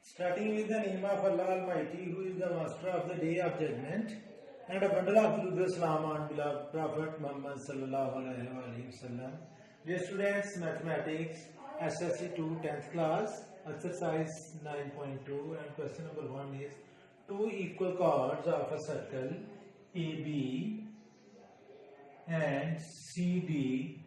Starting with the name of Allah Almighty, who is the master of the day of judgment, and a bundle of Durud Salam on beloved Prophet Muhammad sallallahu alaihi wasallam. Dear students, mathematics, SSC 2 10th class, exercise 9.2, and question number 1 is two equal chords of a circle AB and CD.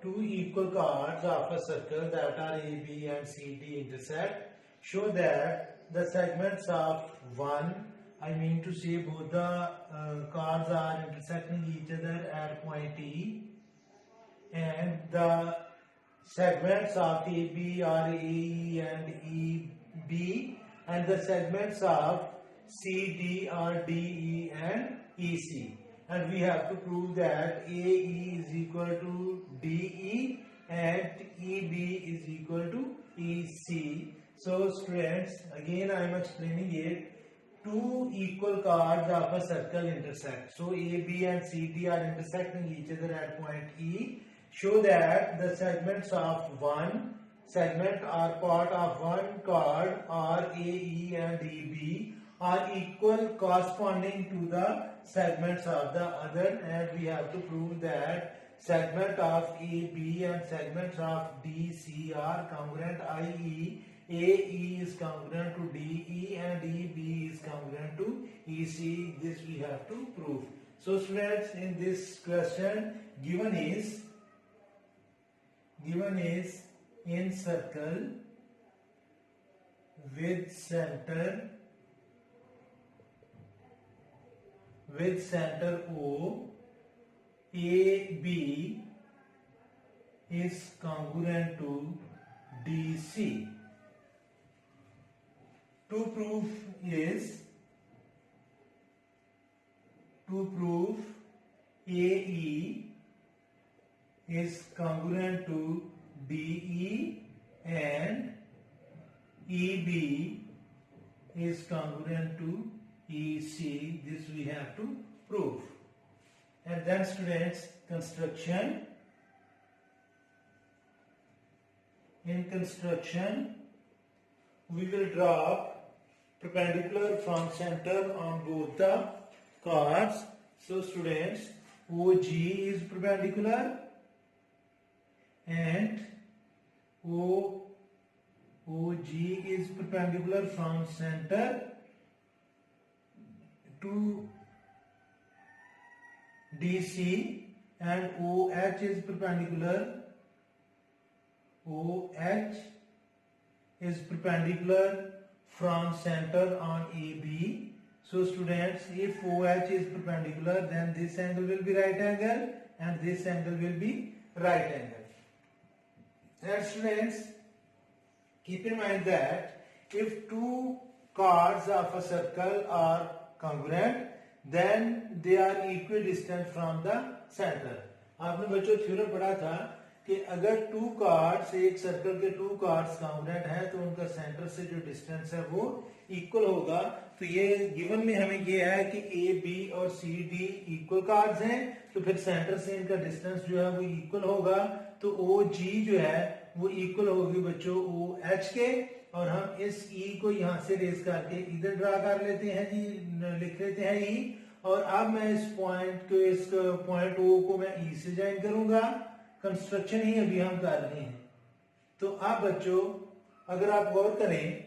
Two equal chords of a circle that are AB and CD intersect. Show that the segments of one, I mean to say both the chords are intersecting each other at point E, and the segments of AB are AE and EB, and the segments of CD are DE and EC. And we have to prove that AE is equal to DE and EB is equal to EC. So students, again I am explaining it. Two equal chords of a circle intersect. So AB and CD are intersecting each other at point E. Show that the segments of one segment or part of one chord or AE and EB are equal corresponding to the segments of the other, and we have to prove that segment of AB and segments of DC are congruent, i.e. AE is congruent to DE and EB is congruent to EC. This we have to prove. So students, in this question given is in circle with center O, AB is congruent to DC. To prove AE is congruent to DE and EB is congruent to EC. This we have to prove. And then students, construction. In construction, we will draw perpendicular from center on both the chords. So students, OG is perpendicular and OG is perpendicular from center to DC, and OH is perpendicular from center on AB. So students, if OH is perpendicular, then this angle will be right angle and this angle will be right angle. And students, keep in mind that if two chords of a circle are congruent, then they are equidistant from the center. आपने बच्चों theorem पढ़ा था कि अगर to cards, एक circle के to cards congruent हैं तो उनका सेंटर से जो डिस्टेंस है वो इक्वल होगा. तो ये गिवन में हमें ये है कि ए बी और सी डी इक्वल कार्ड्स हैं, तो फिर सेंटर से इनका डिस्टेंस जो है वो इक्वल होगा. तो ओ जी जो है वो इक्वल होगी बच्चों ओ एच के, और हम इस ई को यहाँ से रेस करके इधर ड्रा कर लेते हैं जी, लिख लेते हैं ई. और अब मैं इस पॉइंट ओ को मैं ई से ज्वाइन करूंगा. कंस्ट्रक्शन ही अभी हम कर रहे हैं. तो अब बच्चों अगर आप गौर करें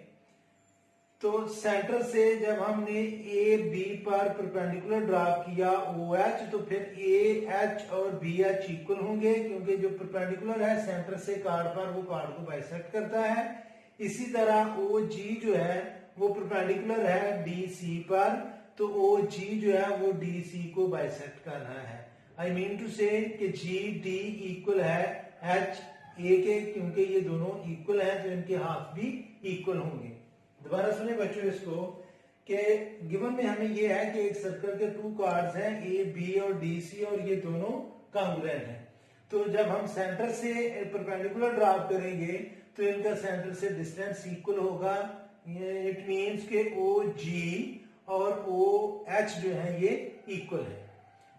तो सेंटर से जब हमने ए बी पर परपेंडिकुलर ड्रा किया ओ एच, तो फिर ए एच और बी एच इक्वल होंगे, क्योंकि जो परपेंडिकुलर है सेंटर से कार्ड पर वो कार्ड को बाइसेक्ट करता है. इसी तरह ओ जी जो है वो परपेंडिकुलर है डी सी पर, तो ओ जी जो है वो डी सी को बाइसेक्ट कर रहा है. आई मीन टू से कि जी डी इक्वल है एच ए के, क्योंकि ये दोनों इक्वल हैं तो इनके हाफ भी इक्वल होंगे. दोबारा सुने बच्चों इसको कि गिवन में हमें ये है कि एक सर्कल के टू कार्ड्स हैं ए बी और डी सी, और ये दोनों कॉन्ग्रुएंट हैं. तो जब हम सेंटर से परपेंडिकुलर ड्रा करेंगे तो इनका सेंटर से डिस्टेंस इक्वल होगा. इट मींस के ओ जी और ओ एच जो है ये इक्वल है,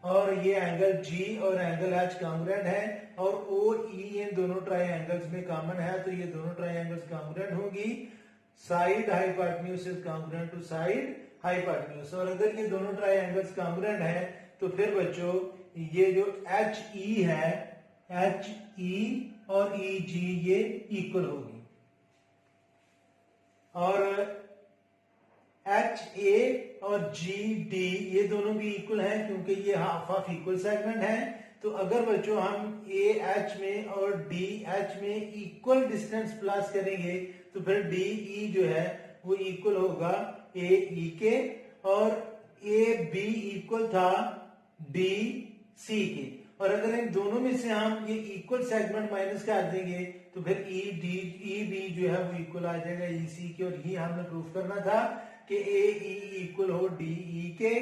और ये एंगल जी और एंगल एच कॉन्ग्रुएंट है, और ओ ई इन दोनों ट्रायंगल्स में कॉमन है, तो ये दोनों ट्रायंगल्स कॉन्ग्रुएंट होगी. Side hypotenuse is congruent to side hypotenuse. और अगर ये दोनों ट्राइंगल्स कॉन्ग्रुएंट हैं तो फिर बच्चों ये जो एच ई है, एच ई और ई जी ये इक्वल होगी, और एच ए और जी डी ये दोनों भी इक्वल हैं क्योंकि ये हाफ ऑफ इक्वल सेगमेंट है। तो अगर बच्चों हम ए एच में और डी एच में इक्वल डिस्टेंस प्लस करेंगे तो फिर डी ई जो है वो इक्वल होगा ए ई के, और ए बी इक्वल था डी सी के। और अगर इन दोनों में से हम ये इक्वल सेगमेंट माइनस कर देंगे तो फिर ई डी ई बी जो है वो इक्वल आ जाएगा ई सी के। और ये हमने प्रूफ करना था कि ए ई इक्वल हो डी ई के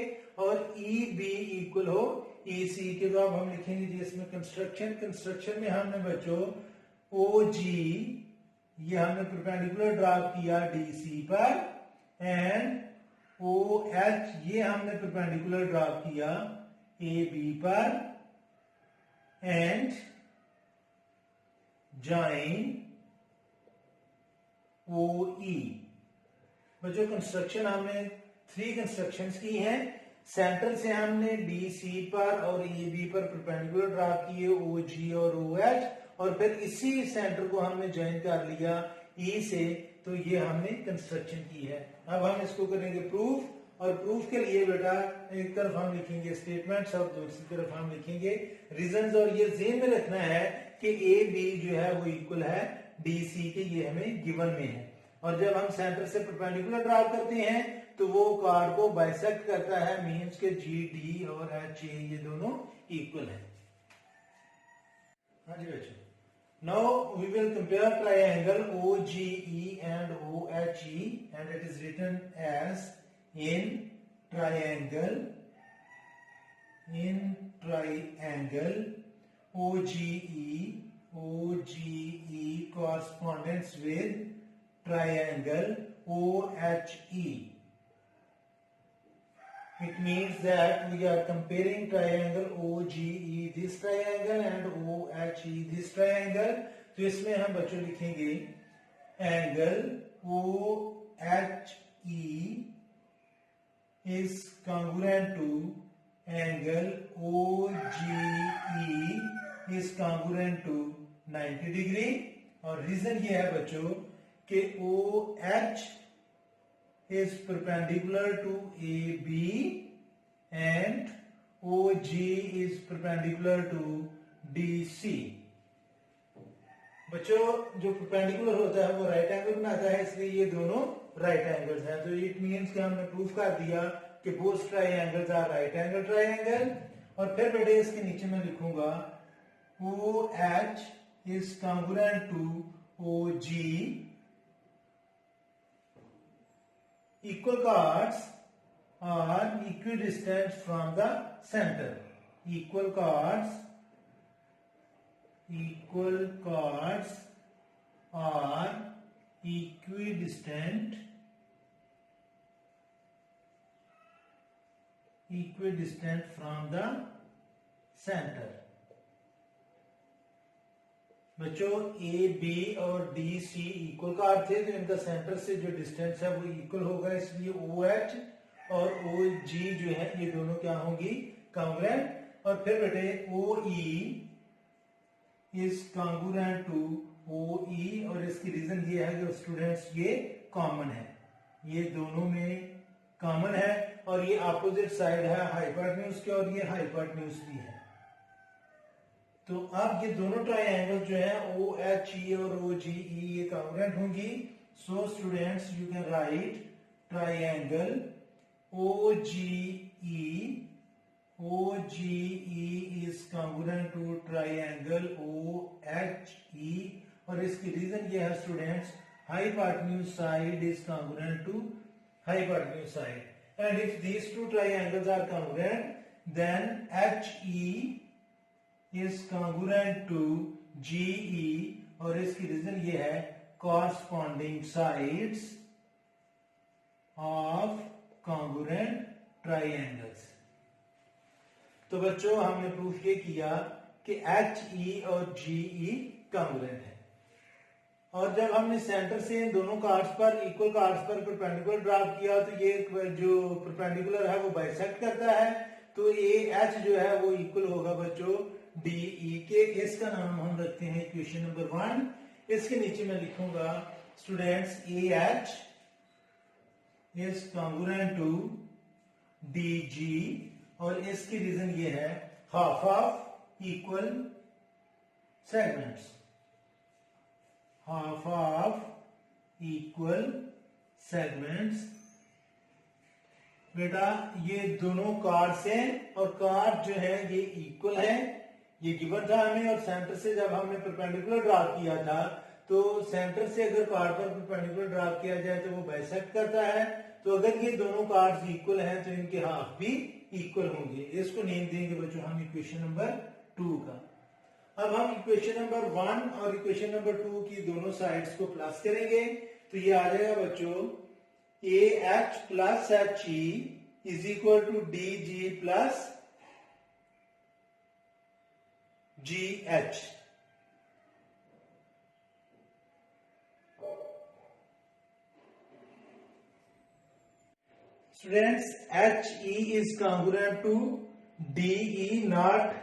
और ई बी इक्वल हो ई सी के। तो अब हम लिखेंगे जी इसमें कंस्ट्रक्शन में हमने बच्चों ओ जी ये हमने परपेंडिकुलर ड्रा किया डी सी पर, एंड ओ एच ये हमने परपेंडिकुलर ड्रा किया ए बी पर, एंड जॉइन ओ ई। बच्चों कंस्ट्रक्शन हमने 3 कंस्ट्रक्शंस की हैं। सेंटर से हमने डी सी पर और ए बी पर परपेंडिकुलर ड्रा किए ओ जी और ओ एच, और फिर इसी सेंटर को हमने ज्वाइन कर लिया ई से। तो ये हमने कंस्ट्रक्शन की है। अब हम इसको करेंगे प्रूफ, और प्रूफ के लिए बेटा एक तरफ हम लिखेंगे स्टेटमेंट्स और दूसरी तरफ हम लिखेंगे रीजंस। और ये ज़हन में रखना है कि ए बी जो है वो इक्वल है डी सी के, ये हमें गिवन में है। और जब हम सेंटर से परपेंडिकुलर ड्रा करते हैं तो वो कार्ड को बाइसेक्ट करता है, मींस के जी डी और एच ए ये दोनों इक्वल है। हाँ जी बच्चों, now we will compare triangle O G E and O H E, and it is written as in triangle OGE correspondence with triangle OHE. It means that we are comparing triangle OGE this triangle and OHE this triangle. तो इसमें हम बच्चों लिखेंगे angle OHE is congruent to angle OGE is congruent to 90 degree। और reason ये है बच्चों कि OH is perpendicular to AB and OG is perpendicular to DC। बच्चों जो परपेंडिकुलर होता है वो राइट एंगल बनाता है, इसलिए ये दोनों राइट एंगल्स हैं। तो इट मींस कि हमने प्रूफ कर दिया कि both triangles are right angle triangle. और फिर बेटे इसके नीचे मैं लिखूंगा OH is congruent to OG, equal chords are equidistant from the center। equal chords are equidistant from the center। बच्चों ए बी और डी सी इक्वल कार्ड थे, तो इनका सेंटर से जो डिस्टेंस है वो इक्वल होगा, इसलिए ओ एच और ओ जी जो है ये दोनों क्या होंगी कॉन्ग्रुएंट। और फिर बेटे O E is congruent to O E, और इसकी रीजन ये है कि स्टूडेंट्स ये कॉमन है, ये दोनों में कॉमन है, और ये अपोजिट साइड है हाइपोटेन्यूज के, और ये हाइपोटेन्यूज भी है। तो अब ये दोनों ट्रायंगल जो है ओ एच ई और ओ जी ई ये कॉन्ग्रुएंट होंगी। So students you can write triangle O G E is congruent to triangle OHE, और इसकी रीजन ये है students hypotenuse side is congruent to hypotenuse side, and if these two triangles are congruent then HE is congruent to GE, और इसकी reason ये है corresponding sides of congruent triangles। तो बच्चों हमने प्रूफ ये किया कि एच ई और जी ई कॉन्ग्रुएंट है। और जब हमने सेंटर से इन दोनों कार्ड्स पर इक्वल कार्ड्स पर परपेंडिकुलर ड्रा किया तो ये जो परपेंडिकुलर है वो बाइसेक्ट करता है, तो ए एच जो है वो इक्वल होगा बच्चों डी ई के। इसका नाम हम रखते हैं इक्वेशन नंबर 1। इसके नीचे मैं लिखूंगा students A H is congruent to D G, और इसकी रीजन ये है half of equal segments, half of equal segments. बेटा ये दोनों कार्ड्स हैं और कार्ड जो है ये इक्वल है, ये गिवन था हमें, और सेंटर से जब हमने परपेंडिकुलर ड्रा किया था तो सेंटर से अगर कार्ड पर परपेंडिकुलर ड्रा किया जाए तो वो बाइसेक्ट करता है, तो अगर ये दोनों कार्ड्स इक्वल हैं तो इनके हाफ भी इक्वल होंगे। इसको नेम देंगे बच्चों हम इक्वेशन नंबर 2 का। अब हम इक्वेशन नंबर 1 और इक्वेशन नंबर 2 की दोनों साइड्स को प्लस करेंगे, तो ये आ जाएगा बच्चों A H plus H E is equal to D G plus G H. Students, HE is congruent to DE not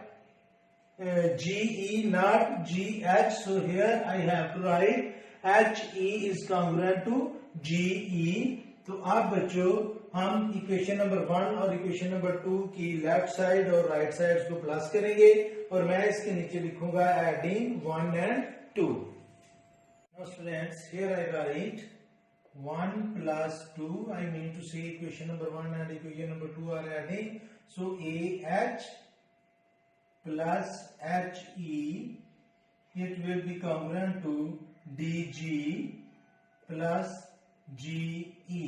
GE not GH. So here I have to write HE is congruent to GE. तो अब बच्चों हम equation number 1 और equation number 2 की left side और right side को plus करेंगे, और मैं इसके नीचे लिखूंगा adding 1 and 2. Now students, here I write 1 plus 2, I mean to say equation number 1 and equation number 2 are adding, so AH plus HE, it will be congruent to DG plus GE.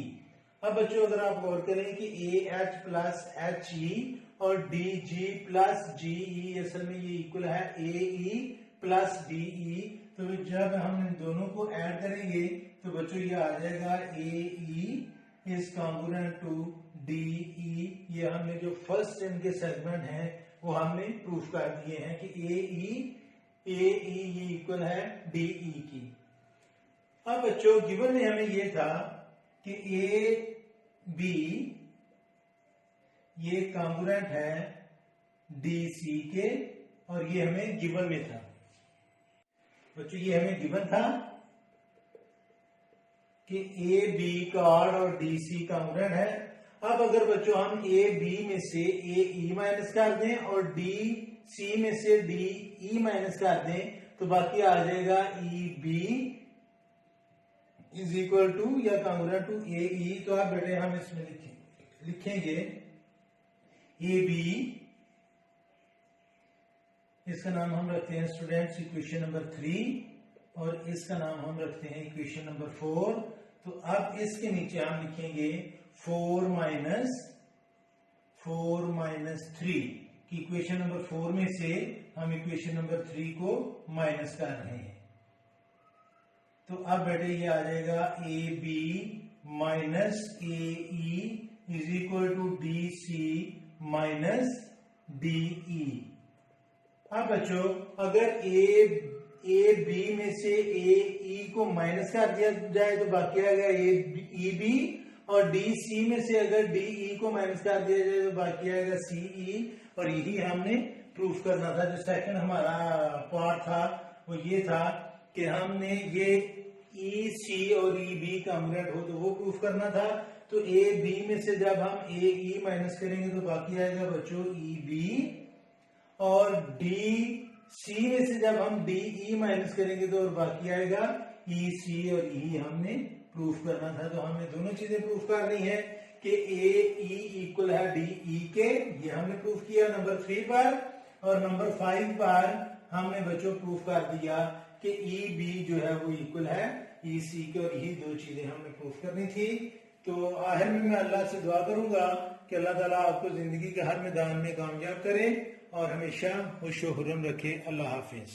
अब बच्चों अगर आप गौर करें कि AH plus HE और DG plus GE असल में ये इक्वल है AE plus DE, तो जब हम इन दोनों को ऐड करेंगे तो बच्चों ये आ जाएगा AE is congruent to DE। ये हमने जो फर्स्ट इनके सेगमेंट हैं वो हमने प्रूफ कर दिए हैं कि AE ये इक्वल है DE की। अब बच्चों गिवन में हमें ये था कि AB ये कॉन्ग्रुएंट है DC के, और ये हमें गिवन में था बच्चों, ये हमें गिवन था कि ए बी कार्ड और डी सी कॉन्ग्रुएंट है। अब अगर बच्चों हम ए बी में से ए ई माइनस कर दें और डी सी में से डी ई माइनस कर दें तो बाकी आ जाएगा E B is equal to या कॉन्ग्रुएंट टू ए ई। तो आप बेटे हम इसमें लिखेंगे ए बी, इसका नाम हम रखते हैं स्टूडेंट्स इक्वेशन नंबर 3, और इसका नाम हम रखते हैं इक्वेशन नंबर 4। तो अब इसके नीचे हम लिखेंगे 4 माइनस 3 की इक्वेशन नंबर 4 में से हम इक्वेशन नंबर 3 को माइनस कर रहे हैं। तो अब बेटे ये आ जाएगा A B minus A E is equal to D C minus D E. अब बच्चों अगर ए बी में से ए ई को माइनस कर दिया जाए तो बाकी आ गया ए बी, और डी सी में से अगर डी ई को माइनस कर दिया जाए तो बाकी आएगा सी ई। और यही हमने प्रूफ करना था। जो सेकंड हमारा पार्ट था वो ये था कि हमने ये ई सी और ई बी कॉन्ग्रुएंट हो तो वो प्रूफ करना था। तो ए बी में से जब हम ए ई माइनस करेंगे तो बाकी आएगा बच्चों ई बी, और डी सी में से जब हम डी ई माइनस करेंगे तो और बाकी आएगा ई सी, और यही हमने प्रूफ करना था। तो हमने दोनों चीजें प्रूफ करनी है कि ए ई इक्वल है डी ई के, ये हमने प्रूफ किया नंबर 3 पर, और नंबर 5 पर हमने बच्चों प्रूफ कर दिया कि ई बी जो है वो इक्वल है ई सी के, और यही दो चीजें हमने प्रूफ करनी थी। तो आखिर में मैं अल्लाह से दुआ करूंगा कि अल्लाह ताला आपको जिंदगी के हर मैदान में कामयाब करे और हमेशा खुश व खुर्रम रखे। अल्लाह हाफिज।